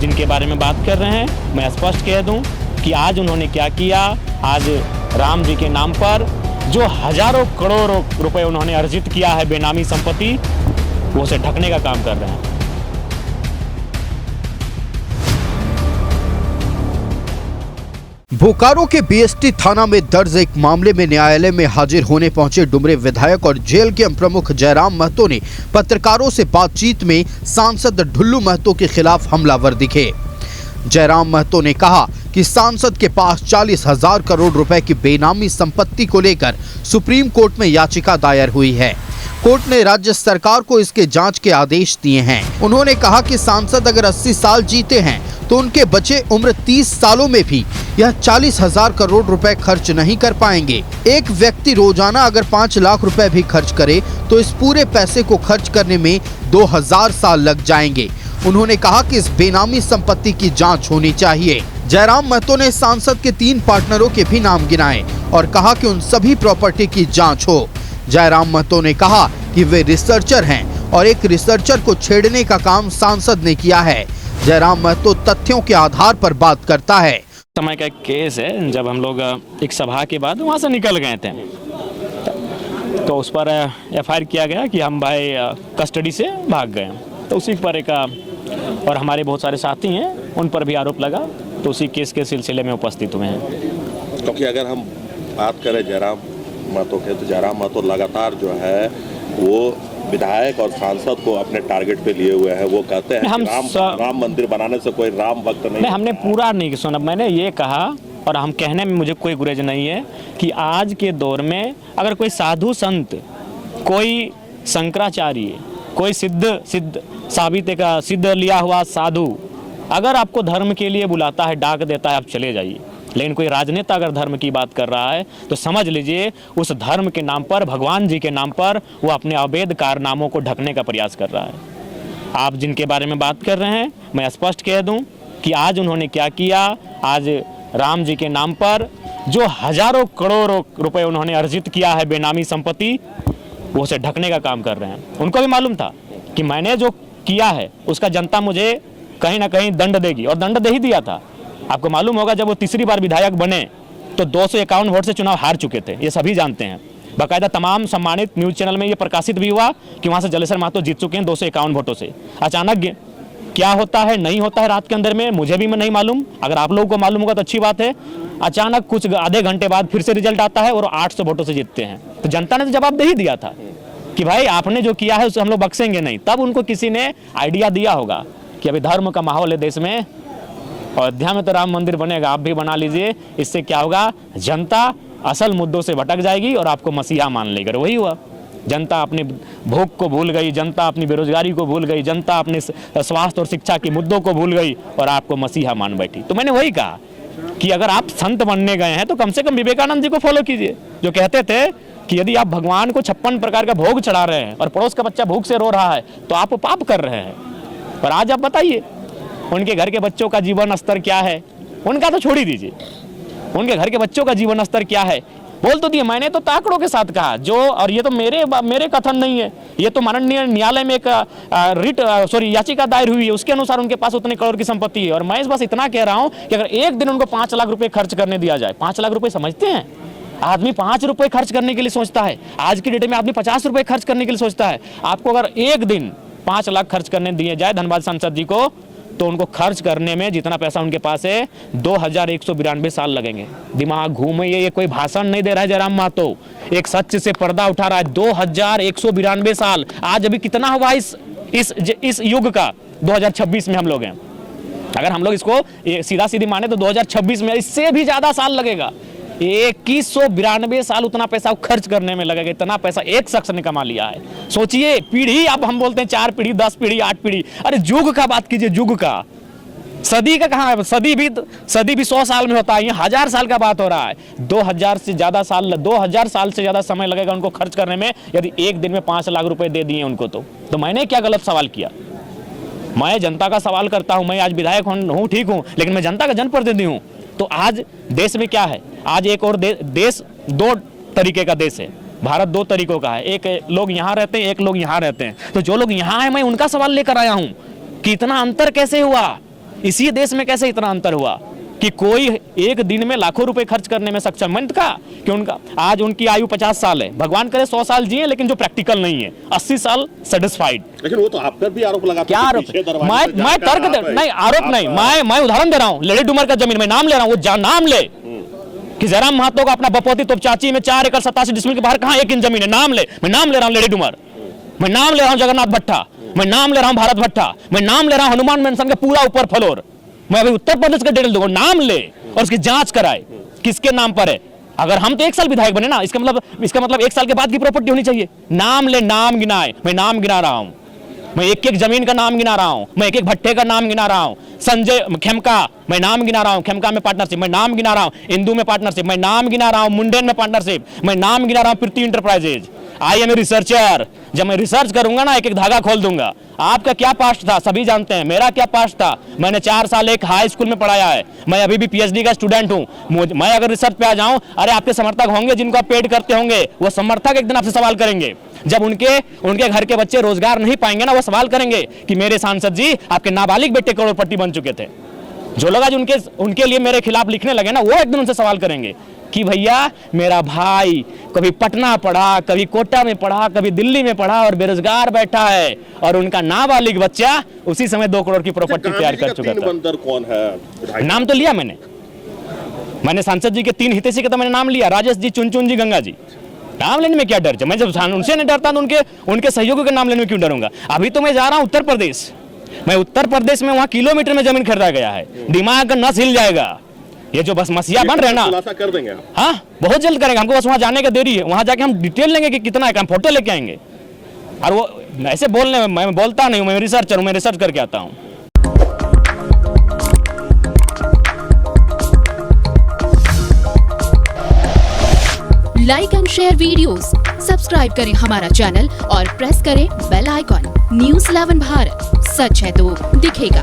जिनके बारे में बात कर रहे हैं, मैं स्पष्ट कह दूं कि आज उन्होंने क्या किया। आज राम जी के नाम पर जो हजारों करोड़ों रुपए उन्होंने अर्जित किया है बेनामी संपत्ति, वो उसे ढकने का काम कर रहे हैं। बोकारो के बीएसटी थाना में दर्ज एक मामले में न्यायालय में हाजिर होने पहुंचे डुमरे विधायक और जेल के प्रमुख जयराम महतो ने पत्रकारों से बातचीत में सांसद ढुल्लू महतो के खिलाफ हमलावर दिखे। जयराम महतो ने कहा कि सांसद के पास 40,000 करोड़ रुपए की बेनामी संपत्ति को लेकर सुप्रीम कोर्ट में याचिका दायर हुई है। कोर्ट ने राज्य सरकार को इसके जांच के आदेश दिए हैं। उन्होंने कहा कि सांसद अगर 80 साल जीते हैं तो उनके बचे उम्र 30 सालों में भी यह 40,000 करोड़ रुपए खर्च नहीं कर पाएंगे। एक व्यक्ति रोजाना अगर 5 लाख रुपए भी खर्च करे तो इस पूरे पैसे को खर्च करने में 2000 साल लग जाएंगे। उन्होंने कहा कि इस बेनामी संपत्ति की जांच होनी चाहिए। जयराम महतो ने सांसद के 3 पार्टनरों के भी नाम गिनाए और कहा कि उन सभी प्रॉपर्टी की जांच हो। जयराम महतो ने कहा कि वे रिसर्चर हैं और एक रिसर्चर को छेड़ने का काम सांसद ने किया है। जयराम महतो तथ्यों के आधार पर बात करता है। समय का एक केस है, जब हम लोग एक सभा के बाद वहाँ से निकल गए थे तो उस पर FIR किया गया कि हम भाई कस्टडी से भाग गए। तो उसी पर एक और हमारे बहुत सारे साथी हैं, उन पर भी आरोप लगा, तो उसी केस के सिलसिले में उपस्थित हुए हैं। क्योंकि अगर हम बात करें जयराम महतो के, तो जयराम महतो लगातार जो है वो विधायक और सांसद को अपने टारगेट पे लिए हुए हैं। वो कहते हैं कि राम मंदिर बनाने से कोई राम भक्त नहीं। हमने पूरा नहीं सुना। मैंने ये कहा और हम कहने में मुझे कोई गुरेज नहीं है कि आज के दौर में अगर कोई साधु संत, कोई शंकराचार्य, कोई सिद्ध साबित का सिद्ध लिया हुआ साधु अगर आपको धर्म के लिए बुलाता है, डाक देता है, आप चले जाइए। लेकिन कोई राजनेता अगर धर्म की बात कर रहा है तो समझ लीजिए उस धर्म के नाम पर, भगवान जी के नाम पर वो अपने अवैध कारनामों को ढकने का प्रयास कर रहा है। आप जिनके बारे में बात कर रहे हैं, मैं स्पष्ट कह दूं कि आज उन्होंने क्या किया। आज राम जी के नाम पर जो हजारों करोड़ों रुपए उन्होंने अर्जित किया है बेनामी संपत्ति, वो उसे ढकने का काम कर रहे हैं। उनको भी मालूम था कि मैंने जो किया है उसका जनता मुझे कहीं ना कहीं दंड देगी, और दंड दे ही दिया था। आपको मालूम होगा जब वो तीसरी बार विधायक बने तो 251 वोट से चुनाव हार चुके थे, ये सभी जानते हैं। बाकायदा तमाम सम्मानित न्यूज़ चैनल में ये प्रकाशित भी हुआ कि वहाँ से जलेसर महतो जीत चुके हैं 251 वोटों से। अचानक क्या होता है, नहीं होता है रात के अंदर में, मुझे भी नहीं मालूम। अगर आप लोगों को मालूम होगा तो अच्छी बात है। अचानक कुछ आधे घंटे बाद फिर से रिजल्ट आता है और 800 वोटों से जीतते हैं। तो जनता ने तो जवाब दे ही दिया था कि भाई आपने जो किया है उसे हम लोग बख्शेंगे नहीं। तब उनको किसी ने आइडिया दिया होगा कि अभी धर्म का माहौल है देश में, अयोध्या में तो राम मंदिर बनेगा, आप भी बना लीजिए। इससे क्या होगा, जनता असल मुद्दों से भटक जाएगी और आपको मसीहा मान लेगा। वही हुआ, जनता अपने भूख को भूल गई, जनता अपनी बेरोजगारी को भूल गई, जनता अपने स्वास्थ्य और शिक्षा के मुद्दों को भूल गई और आपको मसीहा मान बैठी। तो मैंने वही कहा कि अगर आप संत बनने गए हैं तो कम से कम विवेकानंद जी को फॉलो कीजिए, जो कहते थे कि यदि आप भगवान को 56 प्रकार का भोग चढ़ा रहे हैं और पड़ोस का बच्चा भूख से रो रहा है तो आप पाप कर रहे हैं। पर आज आप बताइए उनके घर के बच्चों का जीवन स्तर क्या है, उनका तो छोड़ ही दीजिए, उनके घर के बच्चों का जीवन स्तर क्या है। बोल तो दिए, मैंने तो आंकड़ों के साथ कहा जो, और ये तो मेरे कथन नहीं है, ये तो माननीय न्यायालय में एक याचिका दायर हुई है, उसके अनुसार उनके पास उतने करोड़ की संपत्ति है। और मैं बस इतना कह रहा हूं कि अगर एक दिन उनको 5 लाख रुपए खर्च करने दिया जाए, 5 लाख रुपए समझते हैं, आदमी 5 रुपए खर्च करने के लिए सोचता है, आज की डेट में आदमी 50 रुपए खर्च करने के लिए सोचता है। आपको अगर एक दिन 5 लाख खर्च करने दिए जाए धनबाद सांसद जी को, तो उनको खर्च करने में जितना पैसा उनके पास है 2192 साल लगेंगे। दिमाग घूमे, ये कोई भाषण नहीं दे रहा है जयराम महतो, एक सच से पर्दा उठा रहा है। 2192 साल, आज अभी कितना हुआ इस युग का, 2026 में हम लोग हैं। अगर हम लोग इसको सीधा सीधी माने तो 2026 में इससे भी ज्यादा साल लगेगा। 2192 साल उतना पैसा खर्च करने में लगेगा। इतना पैसा एक शख्स ने कमा लिया है। सोचिए, पीढ़ी, अब हम बोलते हैं 4 पीढ़ी, 10 पीढ़ी, 8 पीढ़ी, अरे युग का बात कीजिए, युग का। सदी का कहाँ है? सदी भी 100 साल में होता है, ये 1000 साल का बात हो रहा है। 2000 साल से ज्यादा समय लगेगा उनको खर्च करने में, यदि एक दिन में 5 लाख रुपए दे दिए उनको। तो मैंने क्या गलत सवाल किया? मैं जनता का सवाल करता हूं। मैं आज विधायक हूं, ठीक हूं, लेकिन मैं जनता का जनप्रतिनिधि हूं। तो आज देश में क्या है, आज एक और देश 2 तरीके का देश है। भारत 2 तरीकों का है, एक लोग यहाँ रहते हैं, एक लोग यहाँ रहते हैं। तो जो लोग यहाँ हैं, मैं उनका सवाल लेकर आया हूँ कि इतना अंतर कैसे हुआ, इसी देश में कैसे इतना अंतर हुआ कि कोई एक दिन में लाखों रुपए खर्च करने में सक्षम। मैंने तो कहा कि उनका आज उनकी आयु 50 साल है, भगवान करे 100 साल जिए, लेकिन जो प्रैक्टिकल नहीं है, 80 साल सेटिस्फाइड। लेकिन वो तो आप पर भी आरोप लगाते क्या आरोप? मैं तर्क नहीं, आरोप नहीं, मैं उदाहरण दे रहा हूँ। लेडी डूमर का जमीन मैं नाम ले रहा हूँ, वो नाम ले कि जयराम महतो का अपना बपोती तोपचाची में 4 एकड़ 87 डिसमिल के बाहर कहाँ 1 इंच जमीन है, नाम ले। मैं नाम ले रहा हूँ लेडी डूमर, मैं नाम ले रहा हूँ जगन्नाथ भट्टा, मैं नाम ले रहा हूँ भारत भट्टा, मैं नाम ले रहा हूँ हनुमान मेंशन का पूरा ऊपर फ्लोर। मैं अभी उत्तर प्रदेश का डिटेल दूंगा, नाम ले और उसकी जांच कराए किसके नाम पर है। अगर हम तो 1 साल विधायक बने ना, इसका मतलब 1 साल के बाद की प्रॉपर्टी होनी चाहिए। नाम ले, नाम गिनाए। मैं नाम गिना रहा हूं, मैं एक जमीन का नाम गिना रहा हूं, मैं एक भट्टे का नाम गिना रहा हूं। संजय खेमका मैं नाम गिना रहा हूं, खेमका में पार्टनरशिप मैं नाम गिना रहा हूं, इंदू में पार्टनरशिप मैं नाम गिना रहा हूं, मुंडेन में पार्टनरशिप मैं नाम गिना रहा हूं, Preeti enterprises. I am a researcher, जब मैं रिसर्च करूंगा ना एक एक धागा खोल दूंगा। आपका क्या पास्ट था सभी जानते हैं, मेरा क्या पास्ट था। मैंने 4 साल एक हाई स्कूल में पढ़ाया है, मैं अभी भी पीएचडी का स्टूडेंट हूं। मैं अगर रिसर्च पे आ जाऊं, अरे आपके समर्थक होंगे जिनको आप पेड करते होंगे, वो समर्थक एक दिन आपसे सवाल करेंगे। जब उनके घर के बच्चे रोजगार नहीं पाएंगे ना, वो सवाल करेंगे कि मेरे सांसद जी आपके नाबालिग बेटे करोड़पति बन चुके थे। जो लोग आज उनके लिए मेरे खिलाफ लिखने लगे ना, वो एक दिन उनसे सवाल करेंगे कि भैया मेरा भाई कभी पटना पढ़ा, कभी कोटा में पढ़ा, कभी दिल्ली में पढ़ा और बेरोजगार बैठा है, और उनका नाबालिग बच्चा उसी समय 2 करोड़ की प्रॉपर्टी तैयार कर चुका था। बंदर कौन है? नाम तो लिया मैंने सांसद जी के 3 हितैषी का तो मैंने नाम लिया, राजेश जी, चुनचुन जी, गंगा जी। नाम लेने में क्या डर है? मैं जब उनसे नहीं डरता तो उनके सहयोगियों के नाम लेने में क्यों डरूंगा? अभी तो मैं जा रहा हूं उत्तर प्रदेश, मैं उत्तर प्रदेश में वहां किलोमीटर में जमीन खरीदा गया है, दिमाग का नस हिल जाएगा। ये जो बस मसीहा बन रहे ना, खुलासा कर देंगे आप? हाँ, बहुत जल्द करेंगे। हमको बस वहां जाने का देरी है, वहां जाके हम डिटेल लेंगे कि कितना है, हम फोटो लेके आएंगे। और वो ऐसे बोलने में मैं बोलता नहीं हूं, मैं रिसर्चर हूं, मैं रिसर्च करके आता हूं। Like and share videos, subscribe करें हमारा चैनल और प्रेस करें बेल आइकॉन। News 11 भारत, सच है तो दिखेगा।